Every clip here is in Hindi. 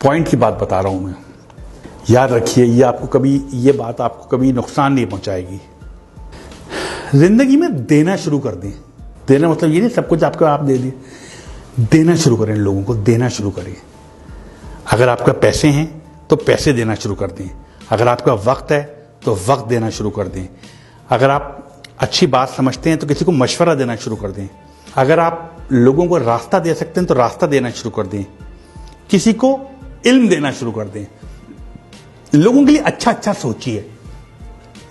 पॉइंट की बात बता रहा हूं मैं। याद रखिए, ये बात आपको कभी नुकसान नहीं पहुंचाएगी। जिंदगी में देना शुरू कर दें। देना मतलब ये नहीं सब कुछ आपको आप दे दिए। देना शुरू करें, लोगों को देना शुरू करें। अगर आपका पैसे हैं तो पैसे देना शुरू कर दें। अगर आपका वक्त है तो वक्त देना शुरू कर दें। अगर आप अच्छी बात समझते हैं तो किसी को मशवरा देना शुरू कर दें। अगर आप लोगों को रास्ता दे सकते हैं तो रास्ता देना शुरू कर दें। किसी को इल्म देना शुरू कर दें। लोगों के लिए अच्छा अच्छा सोचिए।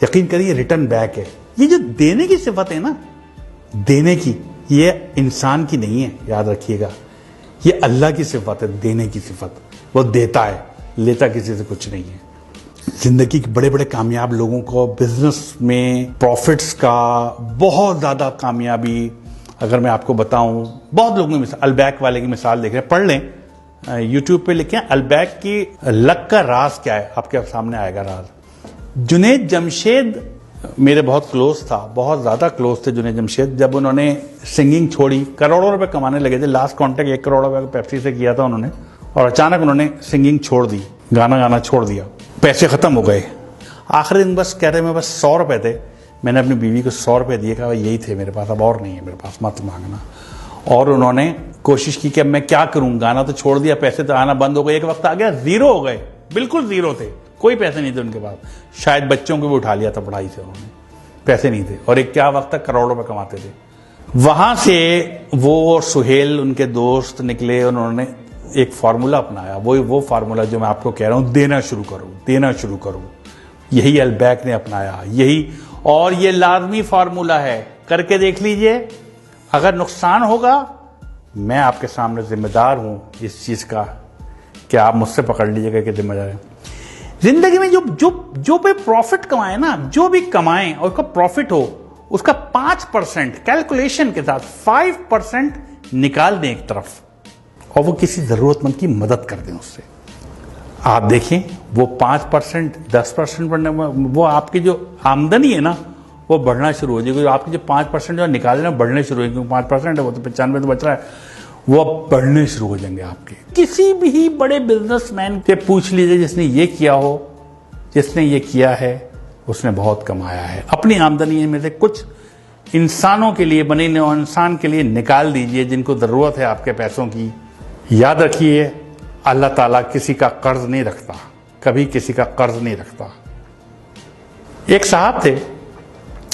यकीन करिए रिटर्न बैक है। ये जो देने की सिफत है ना, देने की, ये इंसान की नहीं है, याद रखिएगा। ये अल्लाह की सिफत है, देने की सिफत। वो देता है, लेता किसी से कुछ नहीं है। जिंदगी के बड़े बड़े कामयाब लोगों को बिजनेस में प्रॉफिट्स का बहुत ज्यादा कामयाबी, अगर मैं आपको बताऊं, बहुत लोगों की अलबैक वाले की मिसाल देख रहे हैं, पढ़ लें, यूट्यूब पे लिखें अलबैक की लक का राज क्या है, आपके सामने आएगा राज। जुनैद जमशेद मेरे बहुत क्लोज था, बहुत ज्यादा क्लोज थे जुनैद जमशेद। जब उन्होंने सिंगिंग छोड़ी, करोड़ों रुपए कमाने लगे थे। लास्ट कॉन्ट्रैक्ट 1 करोड़ रुपए पेप्सी से किया था उन्होंने, और अचानक उन्होंने सिंगिंग छोड़ दी, गाना गाना छोड़ दिया। पैसे खत्म हो गए। आखिरी दिन बस कह रहे मैं बस 100 रुपए थे, मैंने अपनी बीवी को 100 रुपए दिए, कहा यही थे मेरे पास, अब और नहीं है मेरे पास, मत मांगना। और उन्होंने कोशिश की कि अब मैं क्या करूं, गाना तो छोड़ दिया, पैसे तो आना बंद हो गए। एक वक्त आ गया जीरो हो गए, बिल्कुल जीरो थे, कोई पैसे नहीं थे उनके पास। शायद बच्चों को भी उठा लिया था पढ़ाई से उन्होंने, पैसे नहीं थे। और एक क्या वक्त तक करोड़ों रुपए कमाते थे। वहां से वो और सुहेल उनके दोस्त निकले, उन्होंने एक फार्मूला अपनाया। वो फार्मूला जो मैं आपको कह रहा हूं, देना शुरू करो, देना शुरू करो। यही अलबैक ने अपनाया, यही, और ये लाजमी फार्मूला है, करके देख लीजिए। अगर नुकसान होगा, मैं आपके सामने जिम्मेदार हूं इस चीज का, कि आप मुझसे पकड़ लीजिएगा कि जिम्मेदार है। जिंदगी में जो पे प्रॉफिट कमाए ना, जो भी कमाएं और उसका प्रॉफिट हो, उसका 5% कैलकुलेशन के साथ 5% निकाल दें एक तरफ, और वो किसी जरूरतमंद की मदद कर दें उससे। आप देखें वो 5%, 10% बढ़ने, वो आपकी जो आमदनी है ना, वो बढ़ना शुरू हो जाएगी। आपके जो 5% जो निकाल रहे हैं बढ़ने शुरू हो, क्योंकि 5% है, वो तो 95 तो बच रहा है, वो अब बढ़ने शुरू हो जाएंगे आपके। किसी भी बड़े बिजनेसमैन से पूछ लीजिए जिसने ये किया हो, जिसने ये किया है, उसने बहुत कमाया है। अपनी आमदनी में से कुछ इंसानों के लिए, बने इंसान के लिए निकाल दीजिए जिनको जरूरत है आपके पैसों की। याद रखिए, अल्लाह ताला किसी का कर्ज नहीं रखता, कभी किसी का कर्ज नहीं रखता। एक साहब थे,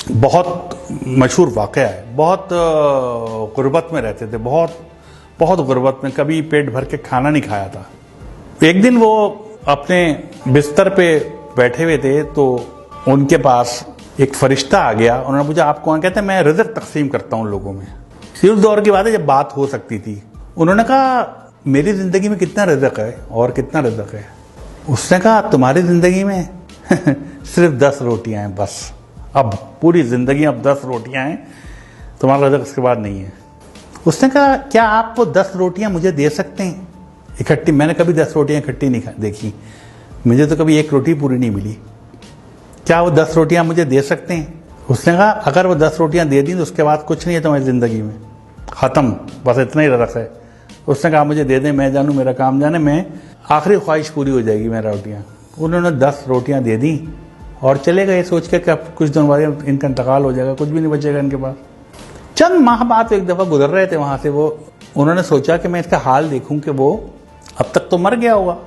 बहुत मशहूर वाकया है, बहुत गुर्बत में रहते थे, बहुत गुर्बत में, कभी पेट भर के खाना नहीं खाया था। एक दिन वो अपने बिस्तर पे बैठे हुए थे, तो उनके पास एक फरिश्ता आ गया। उन्होंने पूछा आप कौन? कहते हैं मैं रिज़्क़ तकसीम करता हूं लोगों में। उस दौर की बात है जब बात हो सकती थी। उन्होंने कहा मेरी जिंदगी में कितना रिज़्क़ है और कितना रिज़्क़ है? उसने कहा तुम्हारी जिंदगी में सिर्फ 10 रोटियां हैं बस। अब पूरी जिंदगी अब 10 रोटियां हैं, तुम्हारा रिज़्क़ इसके बाद नहीं है। उसने कहा क्या आप वो 10 रोटियां मुझे दे सकते हैं इकट्ठी? मैंने कभी 10 रोटियां इकट्ठी नहीं देखी, मुझे तो कभी 1 रोटी पूरी नहीं मिली। क्या वो 10 रोटियां मुझे दे सकते हैं? उसने कहा अगर वो 10 रोटियां दे दी तो उसके बाद कुछ नहीं है तुम्हारी जिंदगी में, खत्म, बस इतना ही रिज़्क़ है। उसने कहा मुझे दे दें, मैं जानूं, मेरा काम जाने, मैं आखिरी ख्वाहिश पूरी हो जाएगी मेरा रोटियां। उन्होंने 10 रोटियां दे दी और चले गए सोच के कि कुछ दिन बाद इनका इंतकाल हो जाएगा, कुछ भी नहीं बचेगा इनके पास। चंद माह बाद एक दफा गुजर रहे थे वहां से, वो उन्होंने सोचा कि मैं इसका हाल देखूं कि वो अब तक तो मर गया होगा।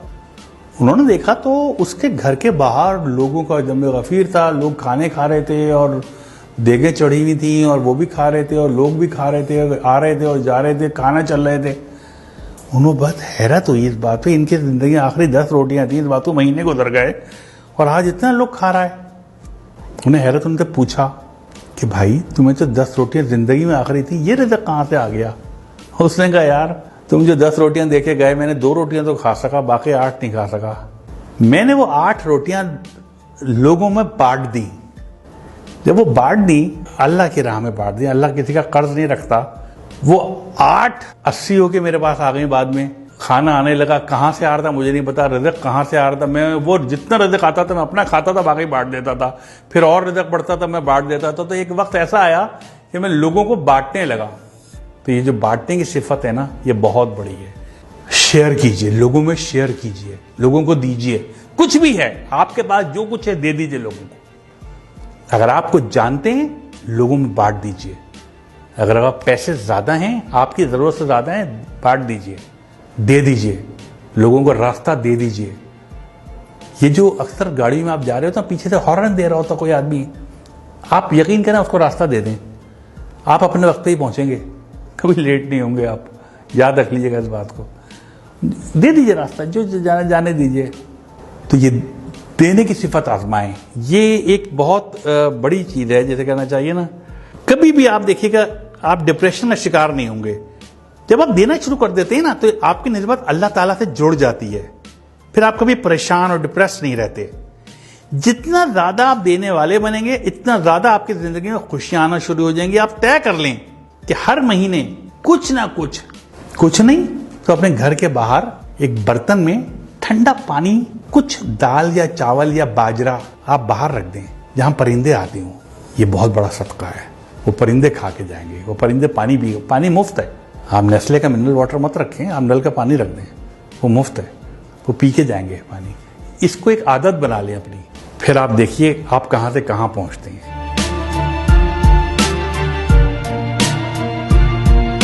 उन्होंने देखा तो उसके घर के बाहर लोगों का जमे गफीर था, लोग खाने खा रहे थे और देगें चढ़ी हुई थी और वो भी खा रहे थे और लोग भी खा रहे थे, आ रहे थे और जा रहे थे, खाना चल रहे थे। उन्होंने बहुत हैरत हुई इस बात पे, इनकी जिंदगी आखिरी 10 रोटियां थी, इस बात को महीने गुजर गए और आज इतना लोग खा रहा है। उन्हें हैरत, उनसे पूछा कि भाई तुम्हें तो 10 रोटियां जिंदगी में आखिरी थी, ये रिज़्क़ कहाँ से आ गया? उसने कहा यार तुम जो 10 रोटियां देके गए, मैंने 2 रोटियां तो खा सका, बाकी 8 नहीं खा सका। मैंने वो 8 रोटियां लोगों में बांट दी। जब वो बांट दी, अल्लाह की राह में बांट दी, अल्लाह किसी का कर्ज नहीं रखता। वो 8 80 होके मेरे पास आ गई। बाद में खाना आने लगा, कहाँ से आ रहा था मुझे नहीं पता, रिज़्क़ कहाँ से आ रहा था। मैं वो जितना रिज़्क़ आता था मैं अपना खाता था, बाकी बांट देता था। फिर और रिज़्क़ बढ़ता था, मैं बांट देता था। तो एक वक्त ऐसा आया कि मैं लोगों को बांटने लगा। तो ये जो बांटने की सिफत है ना, ये बहुत बड़ी है। शेयर कीजिए, लोगों में शेयर कीजिए, लोगों को दीजिए। कुछ भी है आपके पास, जो कुछ है दे दीजिए लोगों को। अगर आप कुछ जानते हैं, लोगों में बांट दीजिए। अगर आप पैसे ज्यादा हैं, आपकी जरूरत से ज्यादा है, बांट दीजिए, दे दीजिए, लोगों को रास्ता दे दीजिए। ये जो अक्सर गाड़ी में आप जा रहे हो तो पीछे से हॉर्न दे रहा होता कोई आदमी, आप यकीन करें उसको रास्ता दे दें, आप अपने वक्त पे ही पहुंचेंगे, कभी लेट नहीं होंगे आप। याद रख लीजिएगा इस बात को। दे दीजिए रास्ता, जो जाने दीजिए। तो ये देने की सिफत आजमाएं, ये एक बहुत बड़ी चीज है, जैसे कहना चाहिए ना। कभी भी आप देखिएगा, आप डिप्रेशन का शिकार नहीं होंगे। जब आप देना शुरू कर देते हैं ना, तो आपकी निस्बत अल्लाह ताला से जुड़ जाती है। फिर आप कभी परेशान और डिप्रेस नहीं रहते। जितना ज्यादा आप देने वाले बनेंगे, इतना ज्यादा आपकी जिंदगी में खुशियां आना शुरू हो जाएंगी। आप तय कर लें कि हर महीने कुछ ना कुछ नहीं तो अपने घर के बाहर एक बर्तन में ठंडा पानी, कुछ दाल या चावल या बाजरा आप बाहर रख दें, जहां परिंदे आते हों। ये बहुत बड़ा सदका है। वो परिंदे खा के जाएंगे, वो परिंदे पानी पी, पानी मुफ्त है। आप नेस्ले का मिनरल वाटर मत रखें, आप नल का पानी रख दें, वो मुफ्त है, वो पी के जाएंगे पानी। इसको एक आदत बना लें अपनी, फिर आप देखिए आप कहां से कहां पहुंचते हैं।